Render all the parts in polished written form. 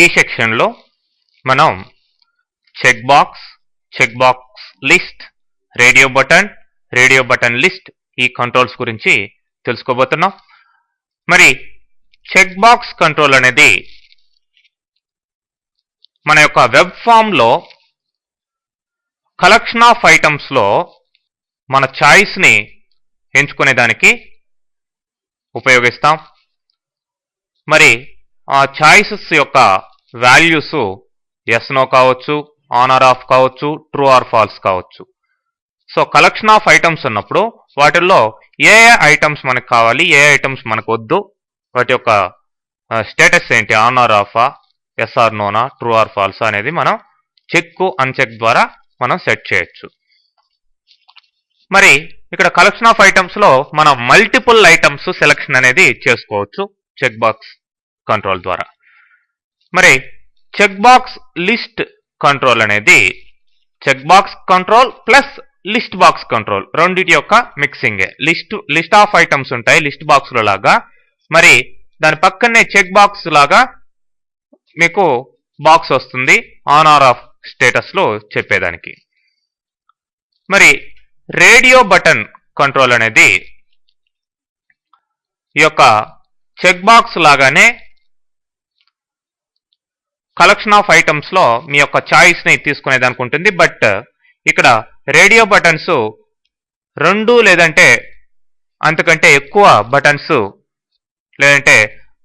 ఈ సెక్షన్లో మనం check box list, radio button list ఈ కంట్రోల్స్ గురించి తెలుసుకోబోతున్నాం. మరి చెక్ బాక్స్ కంట్రోల్ అనేది మన యొక్క వెబ్ ఫామ్లో కలెక్షన్ ఆఫ్ ఐటమ్స్లో మన చాయిస్ని ఎంచుకునేదానికి ఉపయోగిస్తాం. మరి ఆ చాయిసెస్ యొక్క వాల్యూస్ ఎస్ నో కావచ్చు, ఆన్ ఆర్ ఆఫ్ కావచ్చు, ట్రూ ఆర్ ఫాల్స్ కావచ్చు. సో కలెక్షన్ ఆఫ్ ఐటమ్స్ ఉన్నప్పుడు వాటిల్లో ఏ ఐటమ్స్ మనకు కావాలి, ఏ ఐటమ్స్ మనకు వద్దు, వాటి యొక్క స్టేటస్ ఏంటి, ఆన్ ఆర్ ఆఫా, ఎస్ ఆర్ నోనా, ట్రూ ఆర్ ఫాల్స్ అనేది మనం చెక్ అన్చెక్ ద్వారా మనం సెట్ చేయొచ్చు. మరి ఇక్కడ కలెక్షన్ ఆఫ్ ఐటమ్స్లో మనం మల్టిపుల్ ఐటమ్స్ సెలెక్షన్ అనేది చేసుకోవచ్చు చెక్ బాక్స్ కంట్రోల్ ద్వారా. మరి చెక్ బాక్స్ లిస్ట్ కంట్రోల్ అనేది check box control plus list box control రెండింటి యొక్క మిక్సింగే. లిస్ట్ ఆఫ్ ఐటమ్స్ ఉంటాయి లిస్ట్ బాక్స్ల లాగా, మరి దాని పక్కనే చెక్ బాక్స్ లాగా మీకు బాక్స్ వస్తుంది ఆన్ ఆర్ ఆఫ్ స్టేటస్లో చెప్పేదానికి. మరి రేడియో బటన్ కంట్రోల్ అనేది ఈ యొక్క చెక్ బాక్స్ లాగానే కలెక్షన్ ఆఫ్ ఐటమ్స్లో మీ యొక్క చాయిస్ని తీసుకునేదానికి ఉంటుంది. బట్ ఇక్కడ రేడియో బటన్స్ 2 లేదంటే అంతకంటే ఎక్కువ బటన్స్ లేదంటే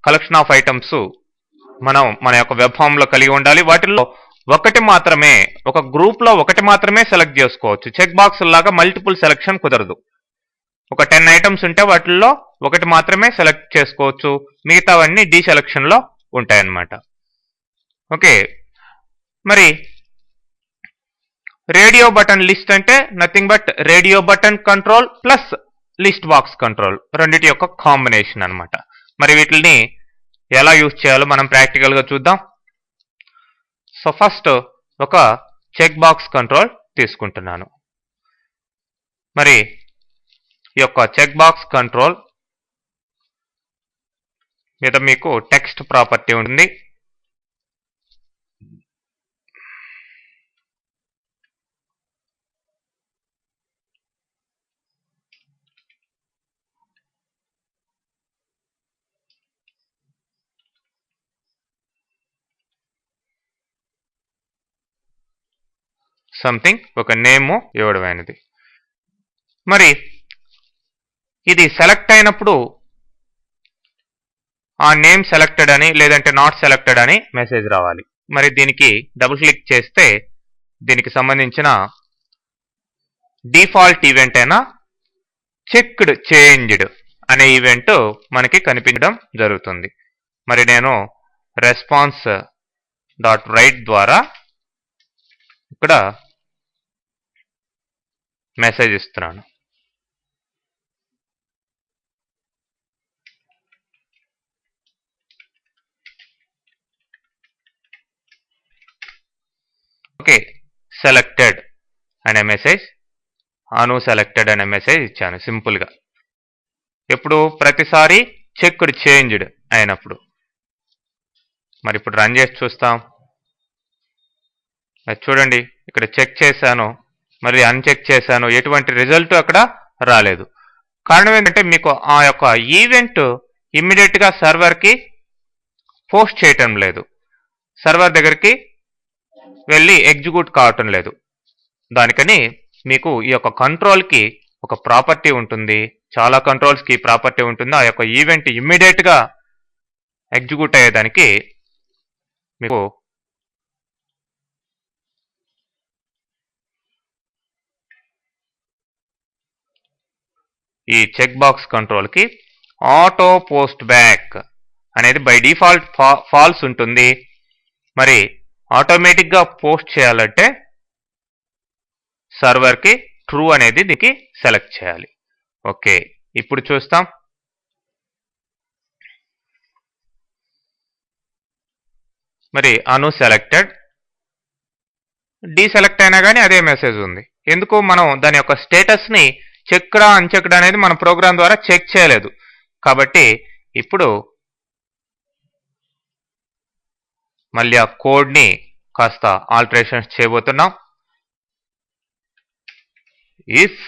కలెక్షన్ ఆఫ్ ఐటమ్స్ మనం మన యొక్క వెబ్ ఫామ్లో కలిగి ఉండాలి. వాటిల్లో ఒకటి మాత్రమే, ఒక గ్రూప్లో ఒకటి మాత్రమే సెలెక్ట్ చేసుకోవచ్చు. చెక్ బాక్స్ లాగా మల్టిపుల్ సెలెక్షన్ కుదరదు. ఒక 10 ఐటమ్స్ ఉంటే వాటిల్లో ఒకటి మాత్రమే సెలెక్ట్ చేసుకోవచ్చు, మిగతావన్నీ డీసెలెక్షన్లో ఉంటాయన్నమాట. ఓకే, మరి రేడియో బటన్ లిస్ట్ అంటే nothing but radio button control plus list box control రెండింటి యొక్క కాంబినేషన్ అనమాట. మరి వీటిని ఎలా యూజ్ చేయాలో మనం ప్రాక్టికల్గా చూద్దాం. సో ఫస్ట్ ఒక చెక్ బాక్స్ కంట్రోల్ తీసుకుంటున్నాను. మరి ఈ యొక్క చెక్ బాక్స్ కంట్రోల్ మీద మీకు టెక్స్ట్ ప్రాపర్టీ ఉంటుంది. సంథింగ్ ఒక నేము ఇవ్వడమైనది. మరి ఇది సెలెక్ట్ అయినప్పుడు ఆ నేమ్ సెలెక్టెడ్ అని లేదంటే నాట్ సెలెక్టెడ్ అని మెసేజ్ రావాలి. మరి దీనికి డబుల్ క్లిక్ చేస్తే దీనికి సంబంధించిన డిఫాల్ట్ ఈవెంట్ అయినా చెక్డ్ చేంజ్డ్ అనే ఈవెంట్ మనకి కనిపించడం జరుగుతుంది. మరి నేను రెస్పాన్స్ డాట్ రైట్ ద్వారా ఇక్కడ మెసేజ్ ఇస్తున్నాను. ఓకే, సెలెక్టెడ్ అనే మెసేజ్, అను సెలెక్టెడ్ అనే మెసేజ్ ఇచ్చాను సింపుల్గా. ఎప్పుడు ప్రతిసారి చెక్డ్ చేంజ్డ్ అయినప్పుడు. మరి ఇప్పుడు రన్ చేసి చూస్తాం. చూడండి, ఇక్కడ చెక్ చేశాను, మరి అన్చెక్ చేశాను, ఎటువంటి రిజల్ట్ అక్కడ రాలేదు. కారణం ఏంటంటే మీకు ఆ యొక్క ఈవెంట్ ఇమ్మీడియట్గా సర్వర్కి పోస్ట్ చేయటం లేదు, సర్వర్ దగ్గరికి వెళ్ళి ఎగ్జిక్యూట్ కావటం లేదు. దానికని మీకు ఈ యొక్క కంట్రోల్కి ఒక ప్రాపర్టీ ఉంటుంది, చాలా కంట్రోల్స్కి ఈ ప్రాపర్టీ ఉంటుంది. ఆ యొక్క ఈవెంట్ ఇమ్మీడియట్గా ఎగ్జిక్యూట్ అయ్యేదానికి మీకు ఈ చెక్ బాక్స్ కంట్రోల్కి ఆటో పోస్ట్ బ్యాక్ అనేది బై డిఫాల్ట్ ఫాల్స్ ఉంటుంది. మరి ఆటోమేటిక్గా పోస్ట్ చేయాలంటే సర్వర్కి ట్రూ అనేది దీనికి సెలెక్ట్ చేయాలి. ఓకే, ఇప్పుడు చూస్తాం. మరి అను సెలెక్టెడ్, డీసెలెక్ట్ అయినా కానీ అదే మెసేజ్ ఉంది. ఎందుకు? మనం దాని యొక్క స్టేటస్ని చెక్డా అన్చెక్డ్ అనేది మన ప్రోగ్రామ్ ద్వారా చెక్ చేయలేదు. కాబట్టి ఇప్పుడు మళ్ళీ ఆ కోడ్ని కాస్త ఆల్టరేషన్స్ చేయబోతున్నాం. If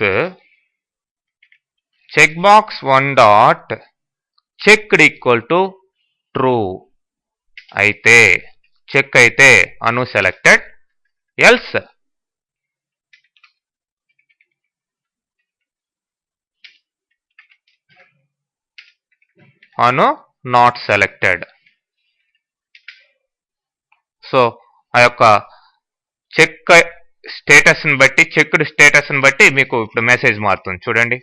checkbox1 dot checked equal to true అయితే, చెక్ అయితే అను సెలెక్టెడ్, ఎల్స్ అను నాట్ సెలెక్టెడ్. సో ఆ యొక్క చెక్ స్టేటస్ని బట్టి, చెక్డ్ స్టేటస్ని బట్టి మీకు ఇప్పుడు మెసేజ్ మారుతుంది. చూడండి,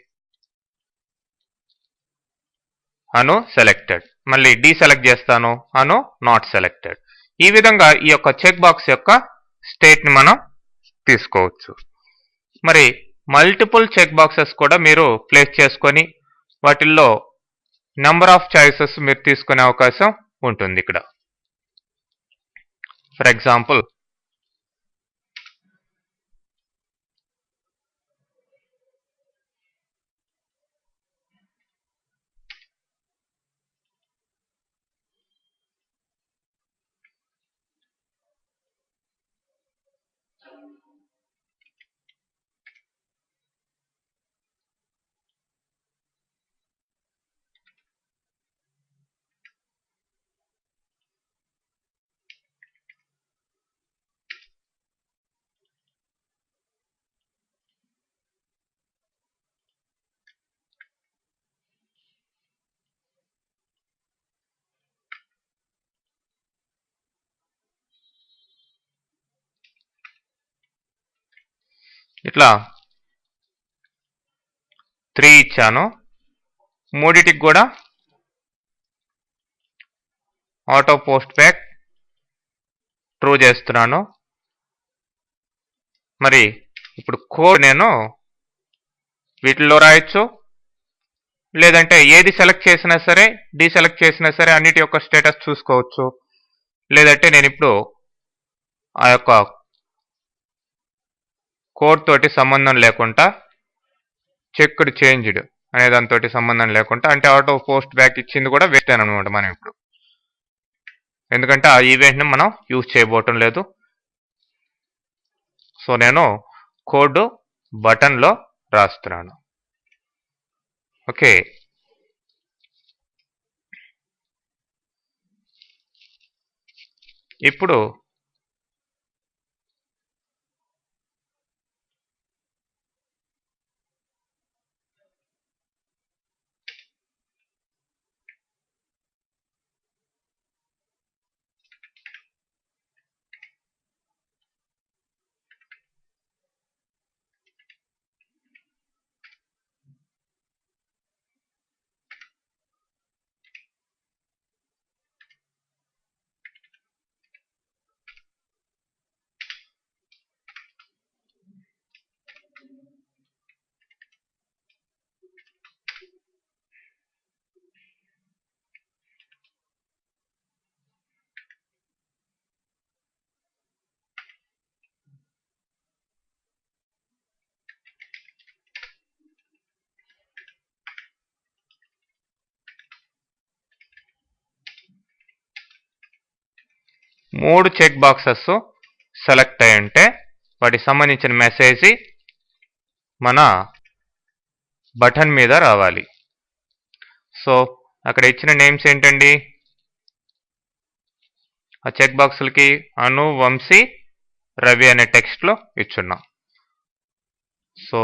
అను సెలెక్టెడ్, మళ్ళీ డీసెలెక్ట్ చేస్తాను, అను నాట్ సెలెక్టెడ్. ఈ విధంగా ఈ యొక్క చెక్ బాక్స్ యొక్క స్టేట్ని మనం తీసుకోవచ్చు. మరి మల్టిపుల్ చెక్ బాక్సెస్ కూడా మీరు ప్లేస్ చేసుకొని వాటిల్లో నెంబర్ ఆఫ్ చాయిసెస్ మీరు తీసుకునే అవకాశం ఉంటుంది. ఇక్కడ ఫర్ ఎగ్జాంపుల్ ఇట్లా 3 ఇచ్చాను. మూడిటికి కూడా ఆటో పోస్ట్ బ్యాక్ ట్రూ చేస్తున్నాను. మరి ఇప్పుడు కోడ్ నేను వీటిల్లో రాయొచ్చు, లేదంటే ఏది సెలెక్ట్ చేసినా సరే, డీసెలెక్ట్ చేసినా సరే అన్నిటి యొక్క స్టేటస్ చూసుకోవచ్చు. లేదంటే నేను ఇప్పుడు ఆ యొక్క కోడ్ తోటి సంబంధం లేకుండా, చెక్డ్ చేంజ్డ్ అనే దాంతో సంబంధం లేకుండా, అంటే ఆటో పోస్ట్ బ్యాక్ ఇచ్చింది కూడా వేస్ట్ అనమాట మనం ఇప్పుడు, ఎందుకంటే ఆ ఈవెంట్ని మనం యూజ్ చేయబోవటం లేదు. సో నేను కోడ్ బటన్లో రాస్తున్నాను. ఓకే, ఇప్పుడు మూడు చెక్ బాక్సెస్ సెలెక్ట్ అయి ఉంటే వాటికి సంబంధించిన మెసేజ్ మన బటన్ మీద రావాలి. సో అక్కడ ఇచ్చిన నేమ్స్ ఏంటండి? ఆ చెక్ బాక్సులకి అను, వంశీ, రవి అనే టెక్స్ట్లో ఇచ్చున్నాం. సో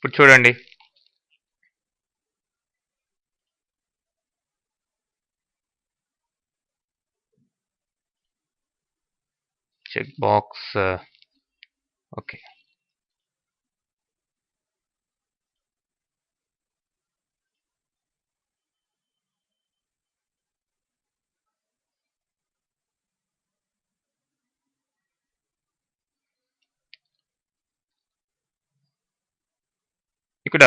ఇప్పుడు చూడండి, చెక్ బాక్స్ ఓకే. ఇక్కడ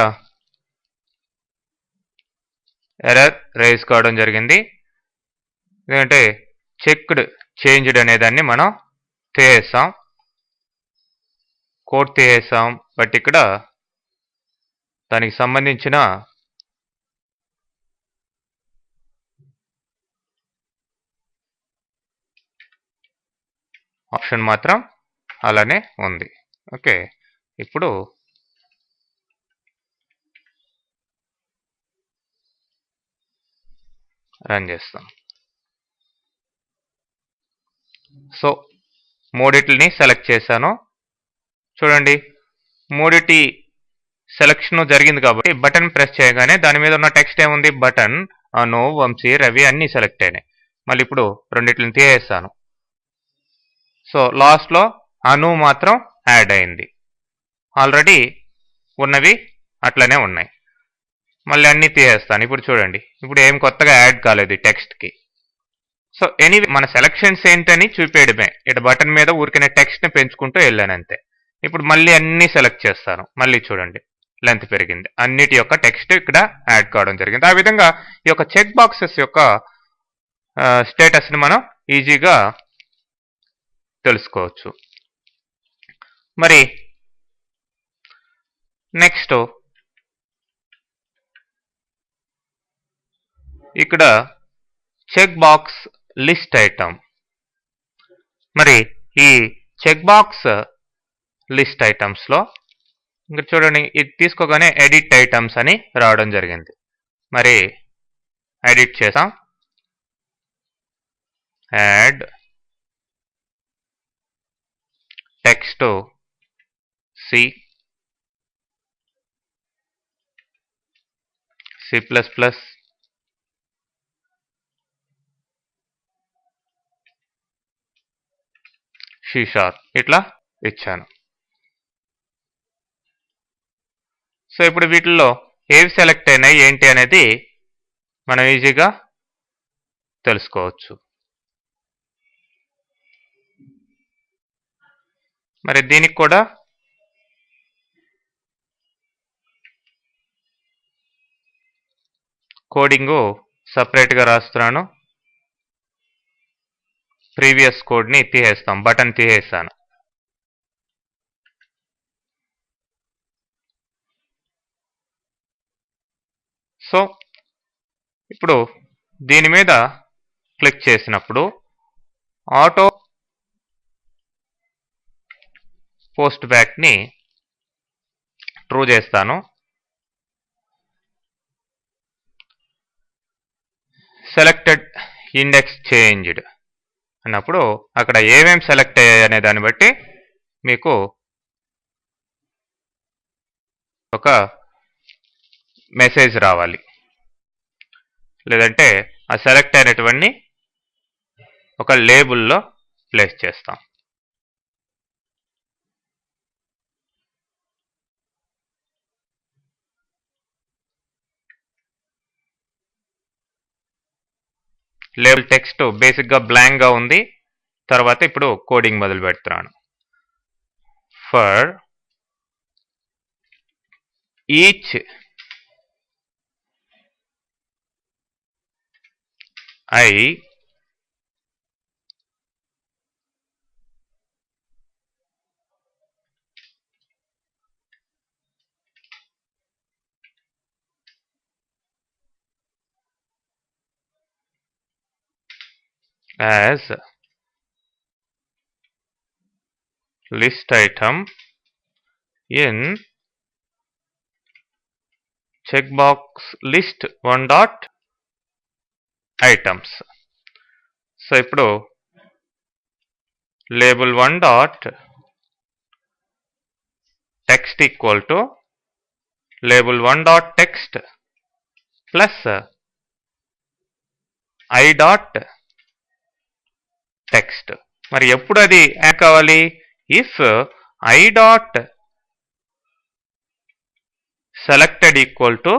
ఎర్రర్ రైజ్ కావడం జరిగింది. ఎందుకంటే చెక్డ్ చేంజ్డ్ అనే దాన్ని మనం తీసేసాం, కోడ్ తీసేసాం. బట్ ఇక్కడ దానికి సంబంధించిన ఆప్షన్ మాత్రం అలానే ఉంది. ఓకే, ఇప్పుడు రన్ చేస్తాం. సో మూడిటిని సెలెక్ట్ చేశాను. చూడండి, మూడిటి సెలెక్షన్ జరిగింది కాబట్టి బటన్ ప్రెస్ చేయగానే దాని మీద ఉన్న టెక్స్ట్ ఏముంది, బటన్, అను, వంశీ, రవి అన్నీ సెలెక్ట్ అయినాయి. మళ్ళీ ఇప్పుడు రెండిట్లని తీసేస్తాను. సో లాస్ట్లో అను మాత్రం యాడ్ అయింది. ఆల్రెడీ ఉన్నవి అట్లనే ఉన్నాయి. మళ్ళీ అన్నీ తీసేస్తాను. ఇప్పుడు చూడండి, ఇప్పుడు ఏం కొత్తగా యాడ్ కాలేదు ఈ టెక్స్ట్కి. సో ఎనీవే మన సెలక్షన్స్ ఏంటని చూపేయడమే. ఇక్కడ బటన్ మీద ఊరికనే టెక్స్ట్ని పెంచుకుంటూ వెళ్ళాను అంతే. ఇప్పుడు మళ్ళీ అన్నీ సెలెక్ట్ చేస్తాను. మళ్ళీ చూడండి, లెంత్ పెరిగింది. అన్నిటి యొక్క టెక్స్ట్ ఇక్కడ యాడ్ కావడం జరిగింది. ఆ విధంగా ఈ యొక్క చెక్ బాక్సెస్ యొక్క స్టేటస్ని మనం ఈజీగా తెలుసుకోవచ్చు. మరి నెక్స్ట్ ఇక్కడ చెక్ బాక్స్ లిస్ట్ ఐటమ్. మరి ఈ చెక్ బాక్స్ లిస్ట్ ఐటమ్స్లో ఇంకా చూడండి, ఇది తీసుకోగానే ఎడిట్ ఐటమ్స్ అని రావడం జరిగింది. మరి ఎడిట్ చేసాం, యాడ్ టెక్స్ట్ సి, సి++, C# ఇట్లా ఇచ్చాను. సో ఇప్పుడు వీటిల్లో ఏవి సెలెక్ట్ అయినాయి ఏంటి అనేది మనం ఈజీగా తెలుసుకోవచ్చు. మరి దీనికి కూడా కోడింగు సపరేట్గా రాస్తున్నాను. ప్రీవియస్ కోడ్ని తీసేస్తాం, బటన్ తీసేస్తాను. సో ఇప్పుడు దీని మీద క్లిక్ చేసినప్పుడు ఆటో పోస్ట్ బ్యాక్ని ట్రూ చేస్తాను. సెలెక్టెడ్ ఇండెక్స్ చేంజ్డ్ అన్నప్పుడు అక్కడ ఏమేమి సెలెక్ట్ అయ్యాయి అనే దాన్ని బట్టి మీకు ఒక మెసేజ్ రావాలి. లేదంటే ఆ సెలెక్ట్ అయినటువంటి ఒక లేబుల్లో ప్లేస్ చేస్తాం. లేబుల్ టెక్స్ట్ బేసిక్గా బ్లాంక్గా ఉంది. తర్వాత ఇప్పుడు కోడింగ్ మొదలు పెడుతున్నాను. For each I as list item in checkbox list 1 dot items. So ఇప్పుడు label 1 dot text equal to label 1 dot text plus I dot text. మరి ఎప్పుడు అది యాడ్ కావాలి? If I dot selected equal to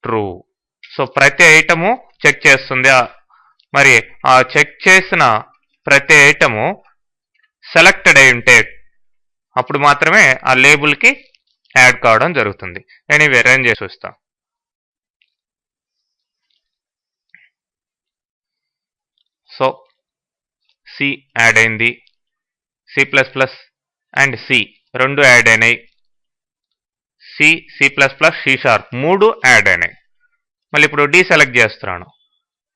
true. So ప్రతి item check చేస్తుంది. మరి ఆ check చేసిన ప్రతి ఐటము సెలెక్టెడ్ అయి ఉంటే అప్పుడు మాత్రమే ఆ లేబుల్కి యాడ్ కావడం జరుగుతుంది. ఎనీవే రన్ చేసి చూస్తాం. సో సి యాడ్ అయింది, C plus plus and C రెండు యాడ్ అయినాయి, C C plus plus C sharp మూడు యాడ్ అయినాయి. మళ్ళీ ఇప్పుడు డీసెలెక్ట్ చేస్తున్నాను.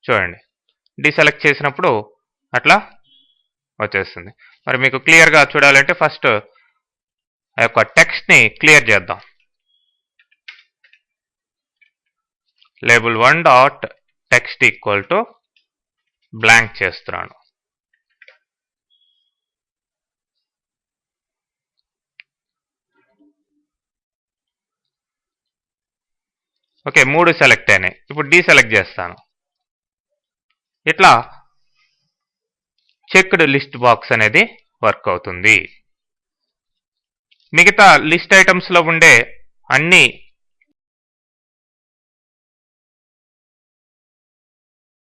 చూడండి, డీసెలెక్ట్ చేసినప్పుడు అట్లా వచ్చేస్తుంది. మరి మీకు క్లియర్గా చూడాలంటే ఫస్ట్ ఆ యొక్క టెక్స్ట్ని క్లియర్ చేద్దాం. Label 1 dot text equal to blank చేస్తున్నాను. ఓకే, మూడు సెలెక్ట్ అయినాయి. ఇప్పుడు డీసెలెక్ట్ చేస్తాను. ఇట్లా చెక్డ్ లిస్ట్ బాక్స్ అనేది వర్క్ అవుతుంది. మిగతా లిస్ట్ ఐటమ్స్లో ఉండే అన్ని